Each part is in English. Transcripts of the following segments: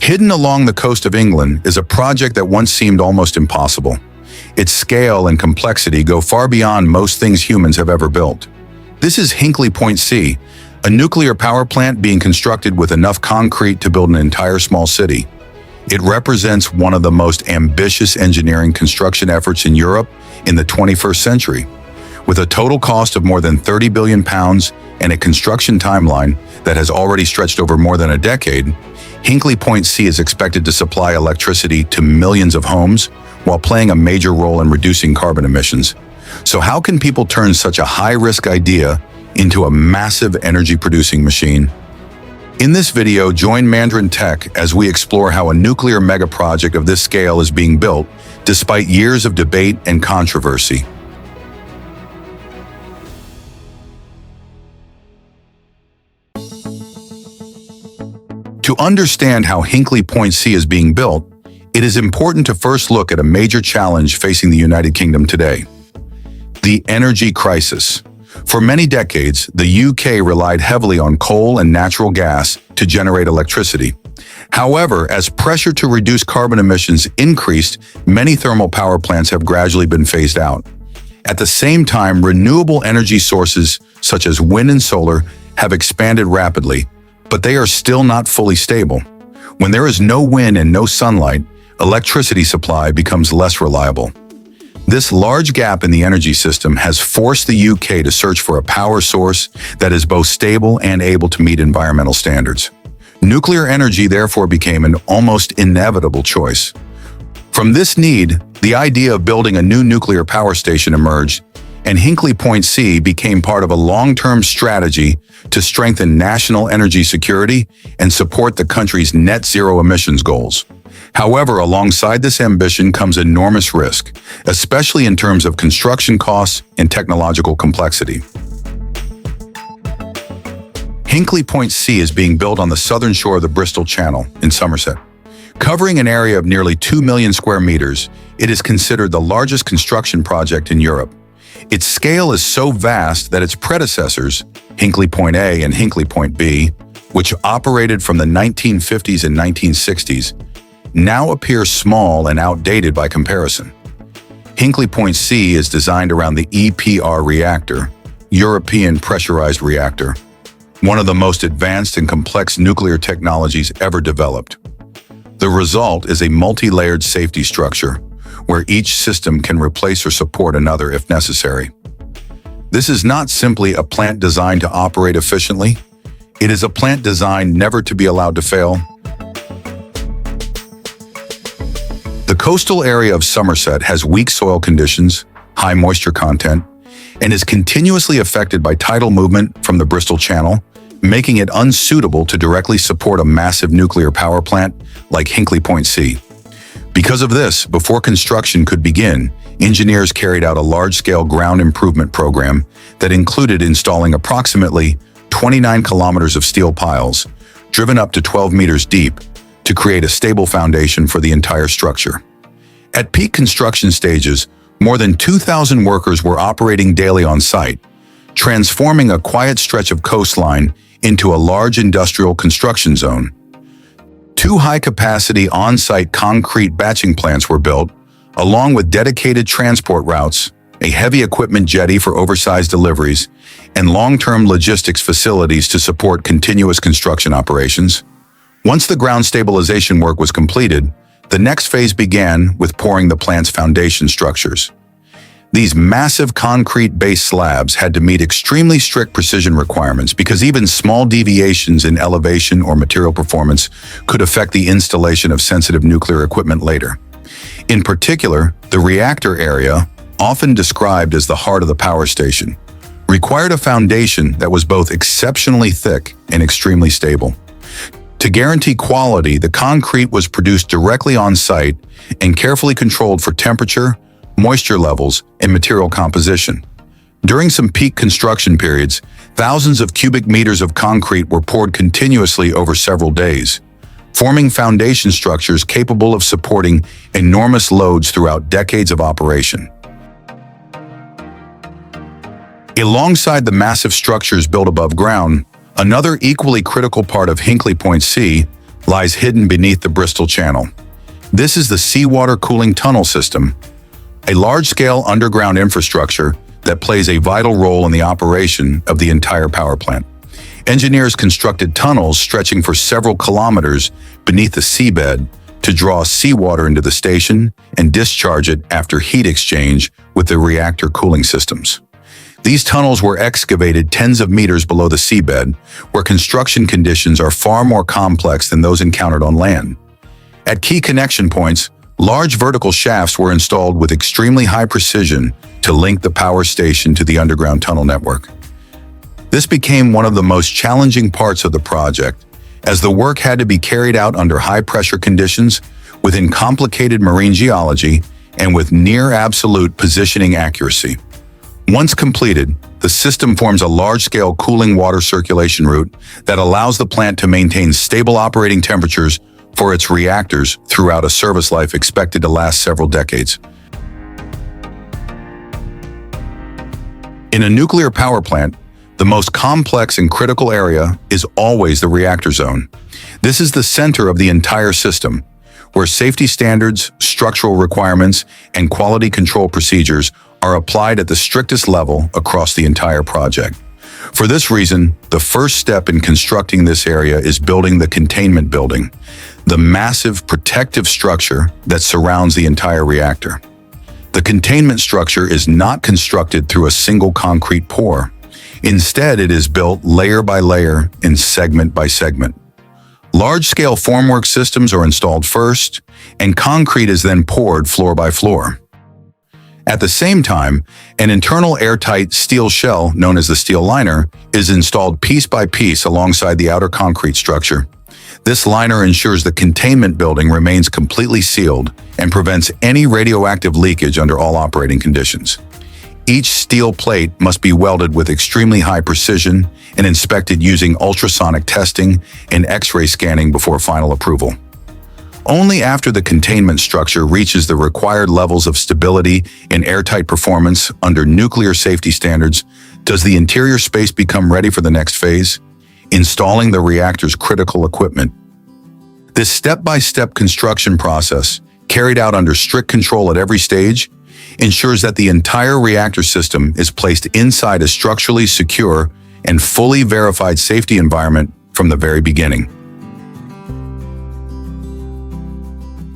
Hidden along the coast of England is a project that once seemed almost impossible. Its scale and complexity go far beyond most things humans have ever built. This is Hinkley Point C, a nuclear power plant being constructed with enough concrete to build an entire small city. It represents one of the most ambitious engineering construction efforts in Europe in the 21st century. With a total cost of more than £30 billion and a construction timeline that has already stretched over more than a decade, Hinkley Point C is expected to supply electricity to millions of homes while playing a major role in reducing carbon emissions. So how can people turn such a high-risk idea into a massive energy-producing machine? In this video, join Mandarin Tech as we explore how a nuclear megaproject of this scale is being built despite years of debate and controversy. To understand how Hinkley Point C is being built, it is important to first look at a major challenge facing the United Kingdom today: the energy crisis. For many decades, the UK relied heavily on coal and natural gas to generate electricity. However, as pressure to reduce carbon emissions increased, many thermal power plants have gradually been phased out. At the same time, renewable energy sources such as wind and solar have expanded rapidly, but they are still not fully stable. When there is no wind and no sunlight, electricity supply becomes less reliable. This large gap in the energy system has forced the UK to search for a power source that is both stable and able to meet environmental standards. Nuclear energy therefore became an almost inevitable choice. From this need, the idea of building a new nuclear power station emerged, and Hinkley Point C became part of a long-term strategy to strengthen national energy security and support the country's net zero emissions goals. However, alongside this ambition comes enormous risk, especially in terms of construction costs and technological complexity. Hinkley Point C is being built on the southern shore of the Bristol Channel in Somerset. Covering an area of nearly 2 million square meters, it is considered the largest construction project in Europe. Its scale is so vast that its predecessors, Hinkley Point A and Hinkley Point B, which operated from the 1950s and 1960s, now appear small and outdated by comparison. Hinkley Point C is designed around the EPR reactor, European Pressurized Reactor, one of the most advanced and complex nuclear technologies ever developed. The result is a multi-layered safety structure, where each system can replace or support another if necessary. This is not simply a plant designed to operate efficiently, it is a plant designed never to be allowed to fail. The coastal area of Somerset has weak soil conditions, high moisture content, and is continuously affected by tidal movement from the Bristol Channel, making it unsuitable to directly support a massive nuclear power plant like Hinkley Point C. Because of this, before construction could begin, engineers carried out a large-scale ground improvement program that included installing approximately 29 kilometers of steel piles, driven up to 12 meters deep, to create a stable foundation for the entire structure. At peak construction stages, more than 2,000 workers were operating daily on site, transforming a quiet stretch of coastline into a large industrial construction zone. 2 high-capacity on-site concrete batching plants were built, along with dedicated transport routes, a heavy equipment jetty for oversized deliveries, and long-term logistics facilities to support continuous construction operations. Once the ground stabilization work was completed, the next phase began with pouring the plant's foundation structures. These massive concrete base slabs had to meet extremely strict precision requirements because even small deviations in elevation or material performance could affect the installation of sensitive nuclear equipment later. In particular, the reactor area, often described as the heart of the power station, required a foundation that was both exceptionally thick and extremely stable. To guarantee quality, the concrete was produced directly on site and carefully controlled for temperature, moisture levels, and material composition. During some peak construction periods, thousands of cubic meters of concrete were poured continuously over several days, forming foundation structures capable of supporting enormous loads throughout decades of operation. Alongside the massive structures built above ground, another equally critical part of Hinkley Point C, lies hidden beneath the Bristol Channel. This is the seawater cooling tunnel system, a large-scale underground infrastructure that plays a vital role in the operation of the entire power plant. Engineers constructed tunnels stretching for several kilometers beneath the seabed to draw seawater into the station and discharge it after heat exchange with the reactor cooling systems. These tunnels were excavated tens of meters below the seabed, where construction conditions are far more complex than those encountered on land. At key connection points, large vertical shafts were installed with extremely high precision to link the power station to the underground tunnel network. This became one of the most challenging parts of the project, as the work had to be carried out under high-pressure conditions, within complicated marine geology, and with near-absolute positioning accuracy. Once completed, the system forms a large-scale cooling water circulation route that allows the plant to maintain stable operating temperatures for its reactors throughout a service life expected to last several decades. In a nuclear power plant, the most complex and critical area is always the reactor zone. This is the center of the entire system, where safety standards, structural requirements, and quality control procedures are applied at the strictest level across the entire project. For this reason, the first step in constructing this area is building the containment building, the massive protective structure that surrounds the entire reactor. The containment structure is not constructed through a single concrete pour. Instead, it is built layer by layer and segment by segment. Large-scale formwork systems are installed first, and concrete is then poured floor by floor. At the same time, an internal airtight steel shell, known as the steel liner, is installed piece by piece alongside the outer concrete structure. This liner ensures the containment building remains completely sealed and prevents any radioactive leakage under all operating conditions. Each steel plate must be welded with extremely high precision and inspected using ultrasonic testing and X-ray scanning before final approval. Only after the containment structure reaches the required levels of stability and airtight performance under nuclear safety standards does the interior space become ready for the next phase, installing the reactor's critical equipment. This step-by-step construction process, carried out under strict control at every stage, ensures that the entire reactor system is placed inside a structurally secure and fully verified safety environment from the very beginning.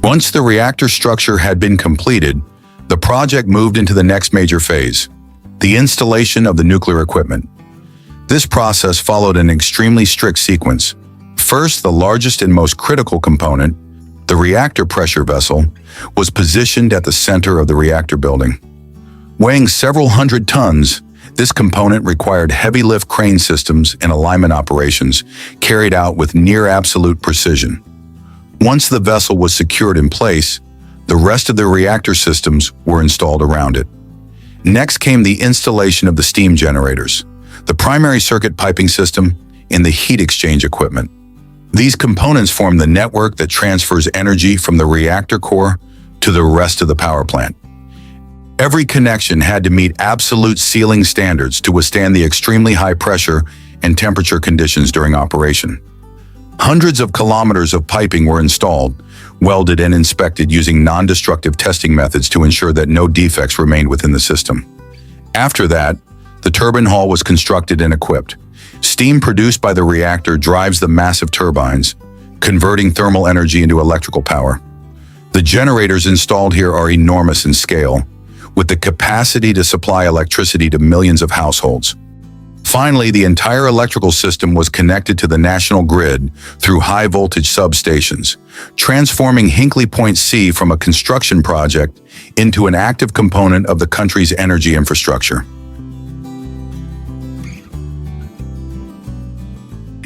Once the reactor structure had been completed, the project moved into the next major phase, the installation of the nuclear equipment. This process followed an extremely strict sequence. First, the largest and most critical component, the reactor pressure vessel, was positioned at the center of the reactor building. Weighing several hundred tons, this component required heavy lift crane systems and alignment operations carried out with near absolute precision. Once the vessel was secured in place, the rest of the reactor systems were installed around it. Next came the installation of the steam generators, the primary circuit piping system, and the heat exchange equipment. These components form the network that transfers energy from the reactor core to the rest of the power plant. Every connection had to meet absolute sealing standards to withstand the extremely high pressure and temperature conditions during operation. Hundreds of kilometers of piping were installed, welded and inspected using non-destructive testing methods to ensure that no defects remained within the system. After that, the turbine hall was constructed and equipped. Steam produced by the reactor drives the massive turbines, converting thermal energy into electrical power. The generators installed here are enormous in scale, with the capacity to supply electricity to millions of households. Finally, the entire electrical system was connected to the national grid through high-voltage substations, transforming Hinkley Point C from a construction project into an active component of the country's energy infrastructure.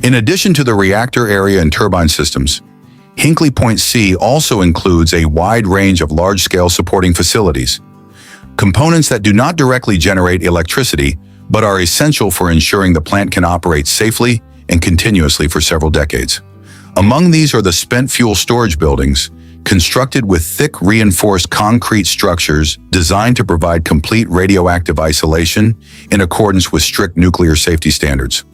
In addition to the reactor area and turbine systems, Hinkley Point C also includes a wide range of large-scale supporting facilities, components that do not directly generate electricity but are essential for ensuring the plant can operate safely and continuously for several decades. Among these are the spent fuel storage buildings, constructed with thick reinforced concrete structures designed to provide complete radioactive isolation in accordance with strict nuclear safety standards.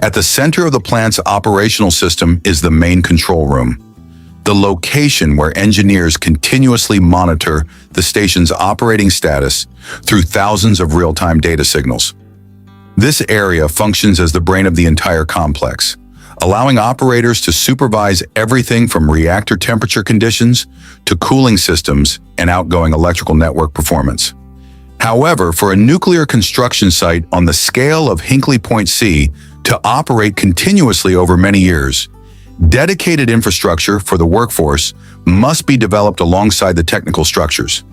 At the center of the plant's operational system is the main control room, the location where engineers continuously monitor the station's operating status through thousands of real-time data signals. This area functions as the brain of the entire complex, allowing operators to supervise everything from reactor temperature conditions to cooling systems and outgoing electrical network performance. However, for a nuclear construction site on the scale of Hinkley Point C to operate continuously over many years, dedicated infrastructure for the workforce must be developed alongside the technical structures.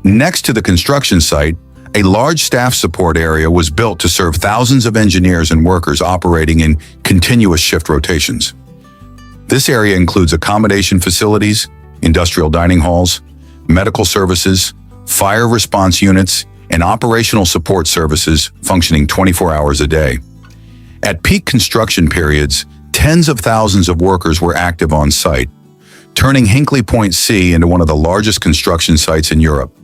Next to the construction site, a large staff support area was built to serve thousands of engineers and workers operating in continuous shift rotations. This area includes accommodation facilities, industrial dining halls, medical services, fire response units, and operational support services functioning 24 hours a day. At peak construction periods, tens of thousands of workers were active on site, turning Hinkley Point C into one of the largest construction sites in Europe.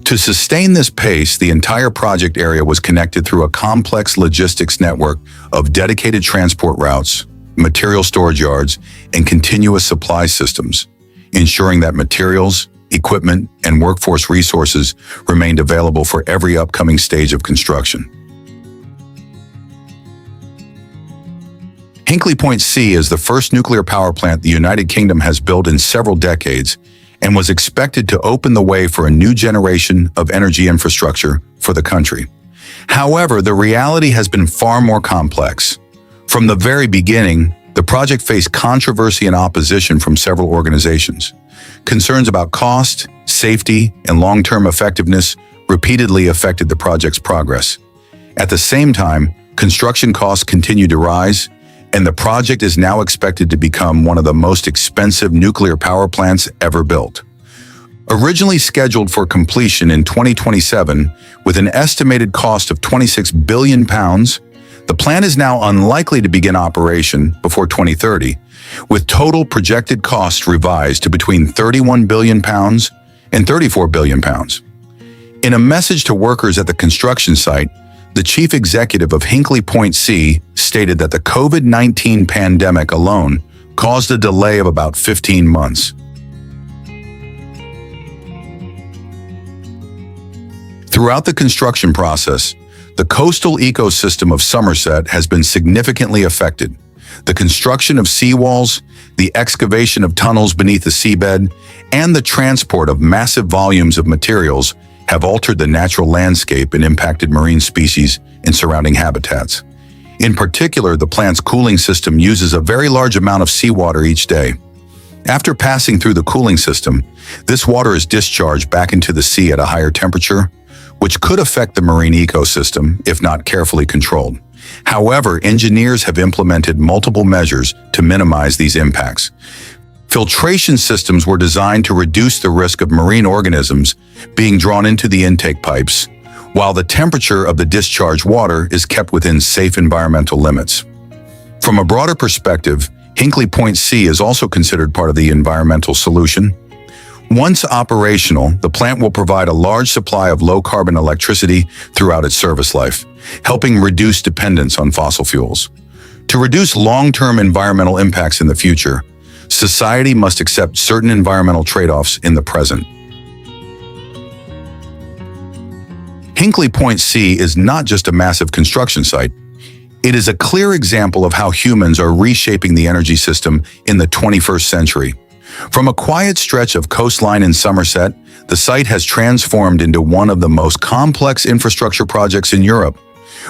To sustain this pace, the entire project area was connected through a complex logistics network of dedicated transport routes, material storage yards, and continuous supply systems, ensuring that materials, equipment, and workforce resources remained available for every upcoming stage of construction. Hinkley Point C is the first nuclear power plant the United Kingdom has built in several decades and was expected to open the way for a new generation of energy infrastructure for the country. However, the reality has been far more complex. From the very beginning, the project faced controversy and opposition from several organizations. Concerns about cost, safety, and long-term effectiveness repeatedly affected the project's progress. At the same time, construction costs continued to rise, and the project is now expected to become one of the most expensive nuclear power plants ever built. Originally scheduled for completion in 2027 with an estimated cost of £26 billion, the plant is now unlikely to begin operation before 2030, with total projected costs revised to between £31 billion and £34 billion. In a message to workers at the construction site, the chief executive of Hinkley Point C stated that the COVID-19 pandemic alone caused a delay of about 15 months. Throughout the construction process, the coastal ecosystem of Somerset has been significantly affected. The construction of seawalls, the excavation of tunnels beneath the seabed, and the transport of massive volumes of materials have altered the natural landscape and impacted marine species and surrounding habitats. In particular, the plant's cooling system uses a very large amount of seawater each day. After passing through the cooling system, this water is discharged back into the sea at a higher temperature, which could affect the marine ecosystem if not carefully controlled. However, engineers have implemented multiple measures to minimize these impacts. Filtration systems were designed to reduce the risk of marine organisms being drawn into the intake pipes, while the temperature of the discharged water is kept within safe environmental limits. From a broader perspective, Hinkley Point C is also considered part of the environmental solution. Once operational, the plant will provide a large supply of low-carbon electricity throughout its service life, helping reduce dependence on fossil fuels. To reduce long-term environmental impacts in the future, society must accept certain environmental trade-offs in the present. Hinkley Point C is not just a massive construction site. It is a clear example of how humans are reshaping the energy system in the 21st century. From a quiet stretch of coastline in Somerset, the site has transformed into one of the most complex infrastructure projects in Europe,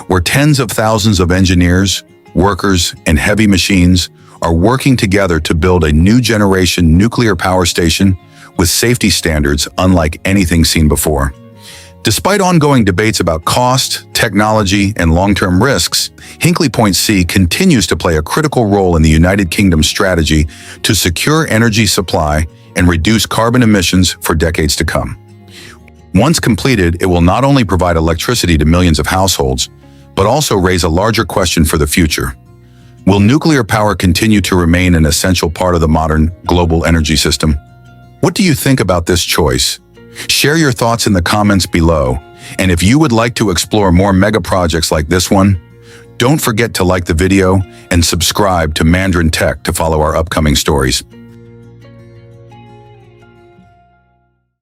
where tens of thousands of engineers, workers, and heavy machines are working together to build a new generation nuclear power station with safety standards unlike anything seen before. Despite ongoing debates about cost, technology, and long-term risks, Hinkley Point C continues to play a critical role in the United Kingdom's strategy to secure energy supply and reduce carbon emissions for decades to come. Once completed, it will not only provide electricity to millions of households, but also raise a larger question for the future. Will nuclear power continue to remain an essential part of the modern global energy system? What do you think about this choice? Share your thoughts in the comments below, and if you would like to explore more mega projects like this one, Don't forget to like the video and subscribe to Mandarin Tech to follow our upcoming stories.